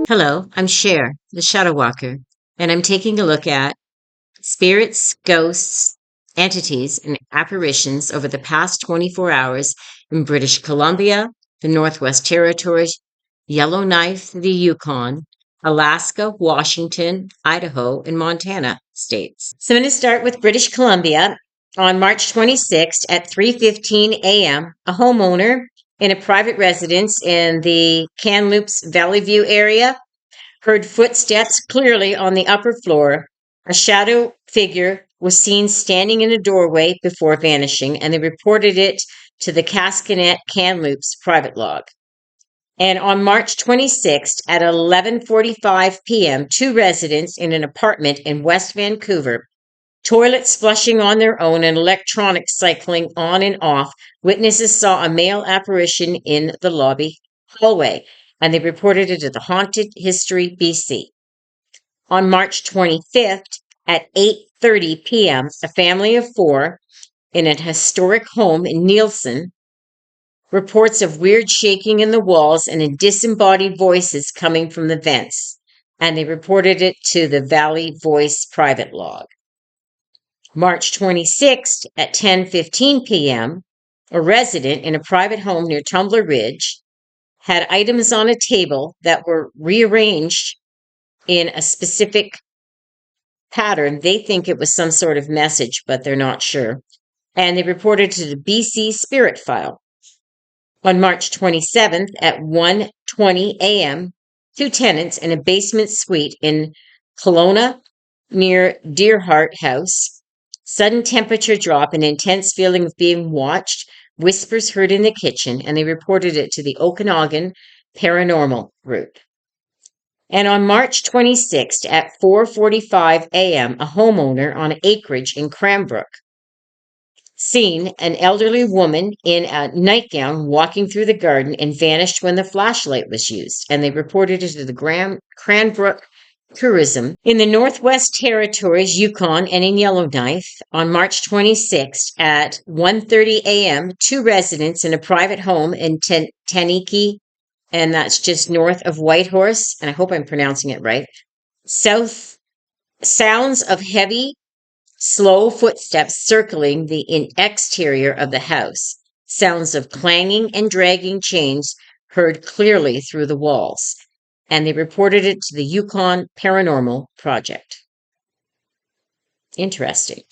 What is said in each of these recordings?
Hello, I'm Cher, the Shadow Walker, and I'm taking a look at spirits, ghosts, entities, and apparitions over the past 24 hours in British Columbia, the Northwest Territories, Yellowknife, the Yukon, Alaska, Washington, Idaho, and Montana states. So I'm going to start with British Columbia. On March 26th at 3:15 a.m., a homeowner in a private residence in the Kamloops Valley View area heard footsteps clearly on the upper floor. A shadow figure was seen standing in a doorway before vanishing, and they reported it to the Cascanet Kamloops private log. And on March 26th at 11:45 p.m., two residents in an apartment in West Vancouver, toilets flushing on their own and electronics cycling on and off, witnesses saw a male apparition in the lobby hallway, and they reported it to the Haunted History BC. On March 25th at 8:30 p.m., a family of four in a historic home in Nielsen reports of weird shaking in the walls and disembodied voices coming from the vents, and they reported it to the Valley Voice private log. March 26th at 10:15 p.m., a resident in a private home near Tumbler Ridge had items on a table that were rearranged in a specific pattern. They think it was some sort of message, but they're not sure. And they reported to the BC Spirit File. On March 27th at 1:20 a.m., two tenants in a basement suite in Kelowna near Deerheart House, sudden temperature drop and intense feeling of being watched, whispers heard in the kitchen, and they reported it to the Okanagan Paranormal Group. And on March 26th at 4:45 a.m., a homeowner on an acreage in Cranbrook seen an elderly woman in a nightgown walking through the garden and vanished when the flashlight was used, and they reported it to the Cranbrook Tourism. In the Northwest Territories, Yukon, and in Yellowknife, on March 26th at 1:30 a.m., two residents in a private home in Teniki, and that's just north of Whitehorse, and I hope I'm pronouncing it right, south, sounds of heavy, slow footsteps circling the exterior of the house. Sounds of clanging and dragging chains heard clearly through the walls, and they reported it to the Yukon Paranormal Project. Interesting.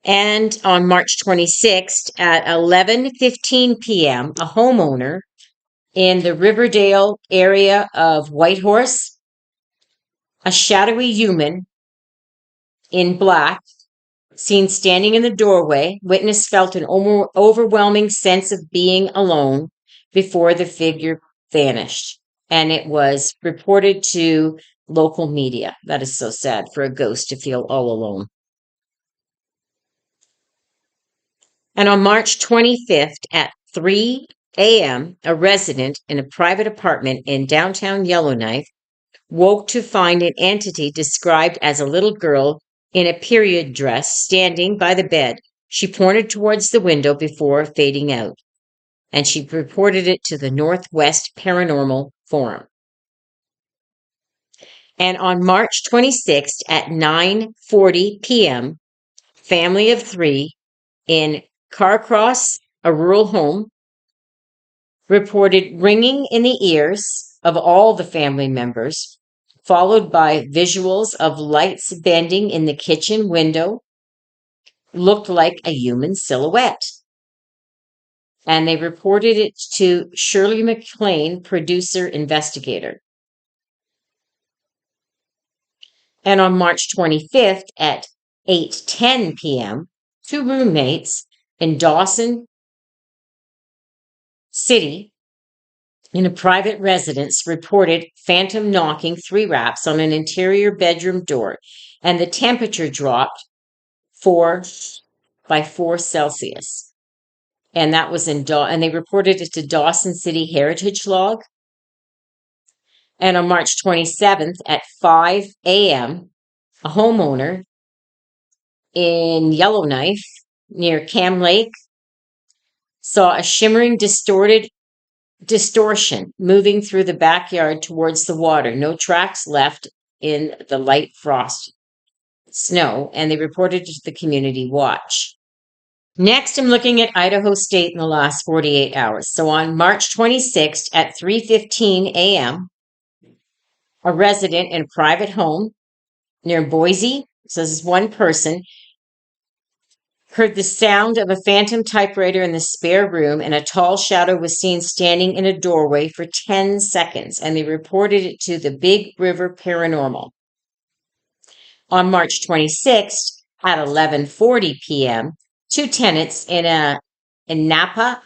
And on March 26th at 11:15 p.m., a homeowner in the Riverdale area of Whitehorse, a shadowy human in black, seen standing in the doorway. Witness felt an overwhelming sense of being alone before the figure vanished. And it was reported to local media. That is so sad for a ghost to feel all alone. And on March 25th at 3 a.m., a resident in a private apartment in downtown Yellowknife woke to find an entity described as a little girl in a period dress standing by the bed. She pointed towards the window before fading out, and she reported it to the Northwest Paranormal Forum. And on March 26th at 9:40 p.m., family of three in Carcross, a rural home, reported ringing in the ears of all the family members, followed by visuals of lights bending in the kitchen window, looked like a human silhouette. And they reported it to Shirley McLean, producer investigator. And on March 25th at 8:10 p.m., two roommates in Dawson City in a private residence reported phantom knocking 3 raps on an interior bedroom door, and the temperature dropped 4 Celsius. And that was and they reported it to Dawson City Heritage Log. And on March 27th at 5 a.m., a homeowner in Yellowknife near Cam Lake saw a shimmering, distorted distortion moving through the backyard towards the water. No tracks left in the light frost snow, and they reported to the community watch. Next, I'm looking at Idaho State in the last 48 hours. So on March 26th at 3:15 a.m., a resident in a private home near Boise, so this is one person, heard the sound of a phantom typewriter in the spare room, and a tall shadow was seen standing in a doorway for 10 seconds, and they reported it to the Big River Paranormal. On March 26th at 11:40 p.m., two tenants in Napa,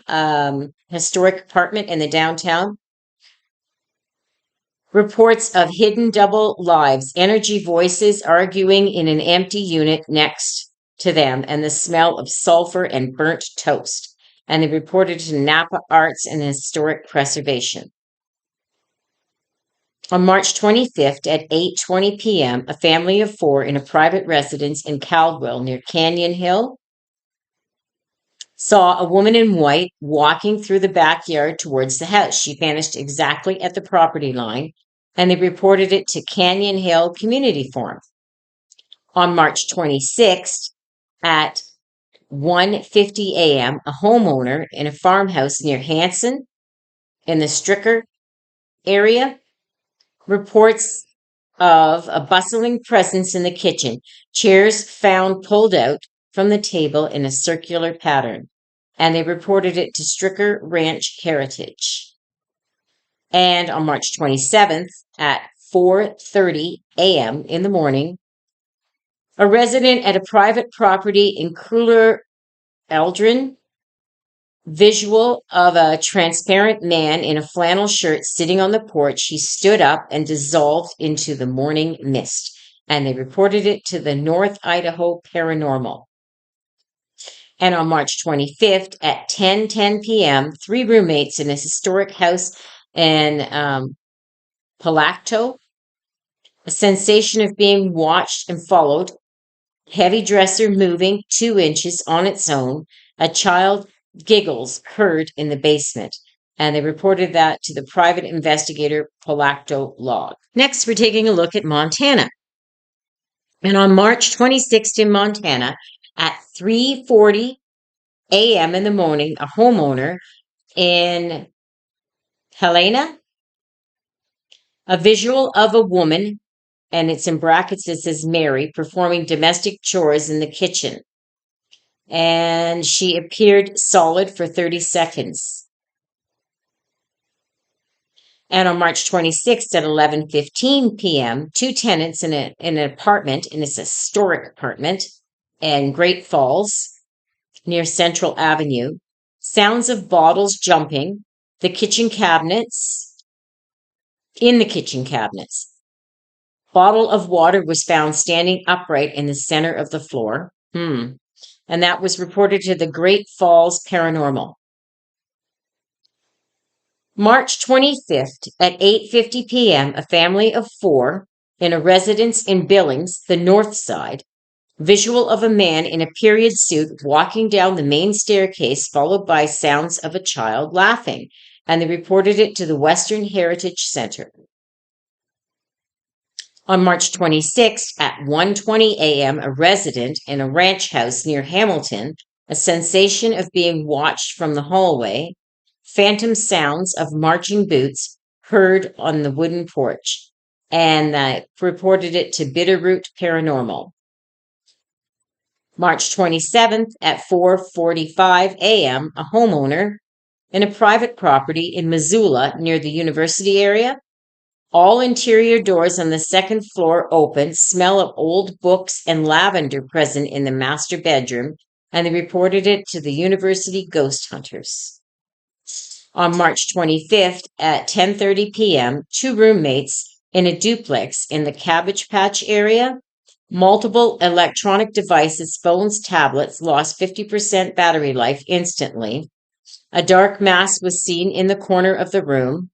historic apartment in the downtown, reports of hidden double lives, energy voices arguing in an empty unit next to them, and the smell of sulfur and burnt toast. And they reported to Napa Arts and Historic Preservation. On March 25th at 8:20 p.m., a family of four in a private residence in Caldwell near Canyon Hill saw a woman in white walking through the backyard towards the house. She vanished exactly at the property line, and they reported it to Canyon Hill Community Forum. On March 26th at 1:50 a.m., a homeowner in a farmhouse near Hanson in the Stricker area reports of a bustling presence in the kitchen, chairs found pulled out from the table in a circular pattern, and they reported it to Stricker Ranch Heritage. And on March 27th at 4:30 a.m. in the morning, a resident at a private property in Cooler Eldrin, visual of a transparent man in a flannel shirt sitting on the porch. He stood up and dissolved into the morning mist, and they reported it to the North Idaho Paranormal. And on March 25th at 10:10 p.m., three roommates in a historic house in Palacto, a sensation of being watched and followed, heavy dresser moving 2 inches on its own, a child giggles heard in the basement, and they reported that to the private investigator Palacto Log. Next, we're taking a look at Montana. And on March 26th in Montana at 3:40 a.m. in the morning, a homeowner in Helena, a visual of a woman, and it's in brackets, it says Mary, performing domestic chores in the kitchen. And she appeared solid for 30 seconds. And on March 26th at 11:15 p.m., two tenants in an apartment, and it's a historic apartment in Great Falls near Central Avenue, sounds of bottles jumping, in the kitchen cabinets. Bottle of water was found standing upright in the center of the floor. And that was reported to the Great Falls Paranormal. March 25th at 8:50 p.m., a family of four in a residence in Billings, the north side, visual of a man in a period suit walking down the main staircase, followed by sounds of a child laughing, and they reported it to the Western Heritage Center. On March 26th at 1:20 a.m., a resident in a ranch house near Hamilton, a sensation of being watched from the hallway, phantom sounds of marching boots heard on the wooden porch, and reported it to Bitterroot Paranormal. March 27th at 4:45 a.m., a homeowner in a private property in Missoula near the university area, all interior doors on the second floor open, smell of old books and lavender present in the master bedroom, and they reported it to the university ghost hunters. On March 25th at 10:30 p.m., two roommates in a duplex in the Cabbage Patch area, multiple electronic devices, phones, tablets, lost 50% battery life instantly. A dark mass was seen in the corner of the room.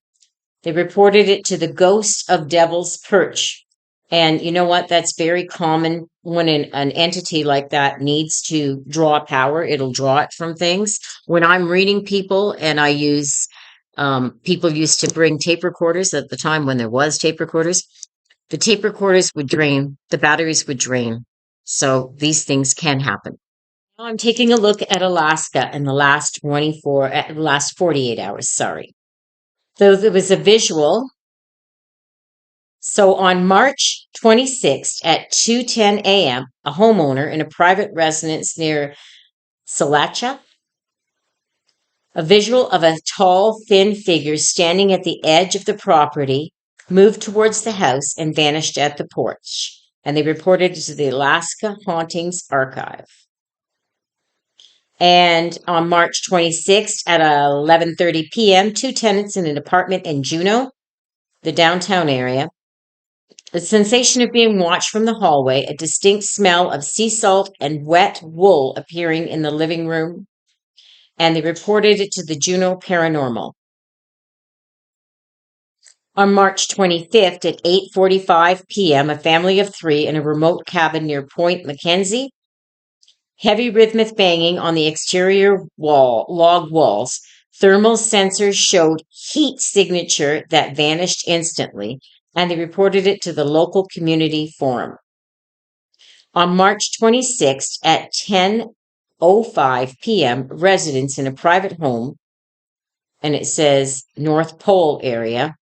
They reported it to the Ghost of Devil's Perch. And you know what? That's very common when an entity like that needs to draw power. It'll draw it from things. When I'm reading people and I use People used to bring tape recorders at the time when there was tape recorders. The tape recorders would drain, the batteries would drain. So these things can happen. Now I'm taking a look at Alaska in the last 48 hours, sorry. So there was a visual. So on March 26th at 2:10 a.m., a homeowner in a private residence near Salacha, a visual of a tall, thin figure standing at the edge of the property moved towards the house and vanished at the porch. And they reported it to the Alaska Hauntings Archive. And on March 26th at 11:30 p.m., two tenants in an apartment in Juneau, the downtown area, the sensation of being watched from the hallway, a distinct smell of sea salt and wet wool appearing in the living room, and they reported it to the Juneau Paranormal. On March 25th at 8:45 p.m., a family of three in a remote cabin near Point Mackenzie, heavy rhythmic banging on the exterior log walls. Thermal sensors showed heat signature that vanished instantly, and they reported it to the local community forum. On March 26th at 10:05 p.m., residents in a private home, and it says North Pole area,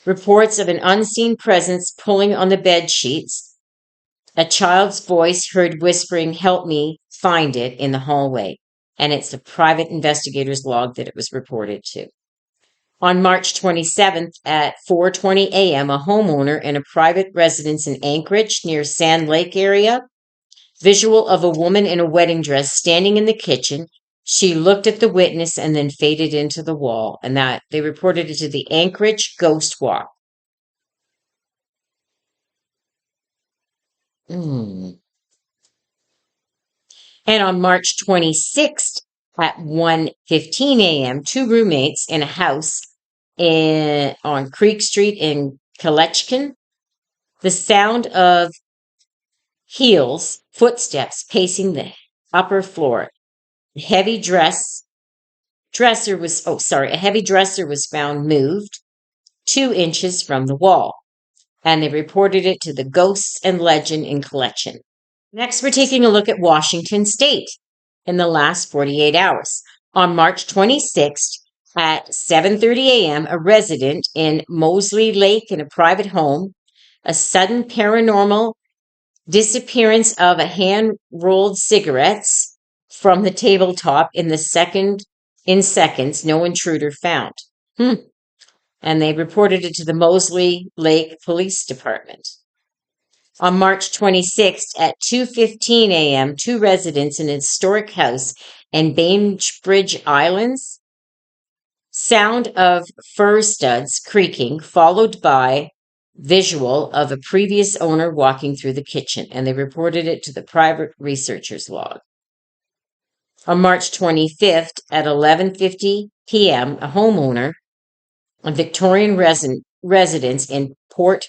reports of an unseen presence pulling on the bed sheets. A child's voice heard whispering, "Help me find it," in the hallway. And it's a private investigator's log that it was reported to. On March 27th at 4:20 a.m., a homeowner in a private residence in Anchorage near Sand Lake area, visual of a woman in a wedding dress standing in the kitchen. She looked at the witness and then faded into the wall. And that they reported it to the Anchorage Ghost Walk. And on March 26th at 1:15 a.m., two roommates in a house on Creek Street in Colletchkin, the sound of heels, footsteps pacing the upper floor. A heavy dresser was found moved 2 inches from the wall, and they reported it to the Ghosts and Legend in Collection. Next, we're taking a look at Washington State in the last 48 hours. On March 26th at 7:30 a.m., a resident in Mosley Lake in a private home, a sudden paranormal disappearance of a hand-rolled cigarettes from the tabletop in seconds, no intruder found. And they reported it to the Mosley Lake Police Department. On March 26th at 2:15 a.m., two residents in an historic house in Bainbridge Islands, sound of fur studs creaking, followed by visual of a previous owner walking through the kitchen, and they reported it to the private researcher's log. On March 25th at 11:50 p.m., a homeowner, a Victorian residence in Port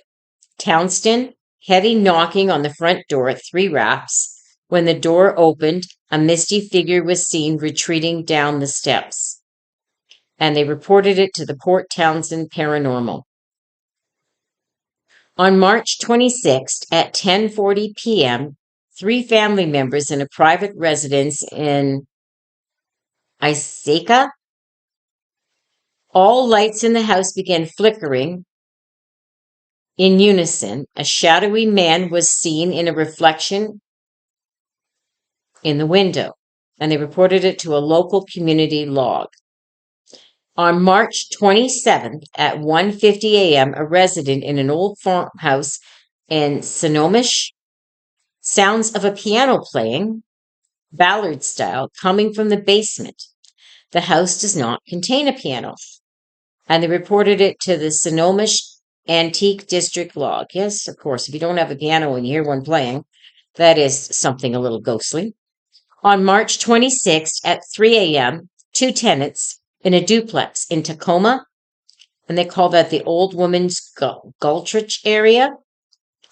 Townsend, heavy knocking on the front door at 3 raps. When the door opened, a misty figure was seen retreating down the steps, and they reported it to the Port Townsend Paranormal. On March 26th at 10:40 p.m., 3 family members in a private residence in U.S.A. All lights in the house began flickering in unison. A shadowy man was seen in a reflection in the window, and they reported it to a local community log. On March 27th at 1:50 a.m., a resident in an old farmhouse in Sonomish, sounds of a piano playing, ballad style, coming from the basement. The house does not contain a piano, and they reported it to the Sonomish Antique District log. Yes, of course, if you don't have a piano and you hear one playing, that is something a little ghostly. On March 26th at 3 a.m., 2 tenants in a duplex in Tacoma, and they call that the Old Woman's Gultrich area.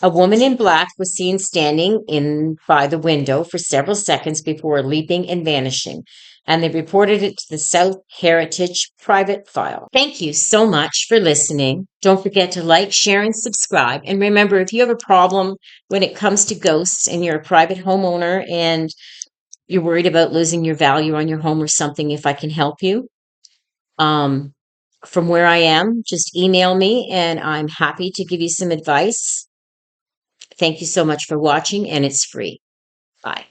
A woman in black was seen standing in by the window for several seconds before leaping and vanishing, and they reported it to the South Heritage private file. Thank you so much for listening. Don't forget to like, share, and subscribe. And remember, if you have a problem when it comes to ghosts and you're a private homeowner and you're worried about losing your value on your home or something, if I can help you, from where I am, just email me and I'm happy to give you some advice. Thank you so much for watching, and it's free. Bye.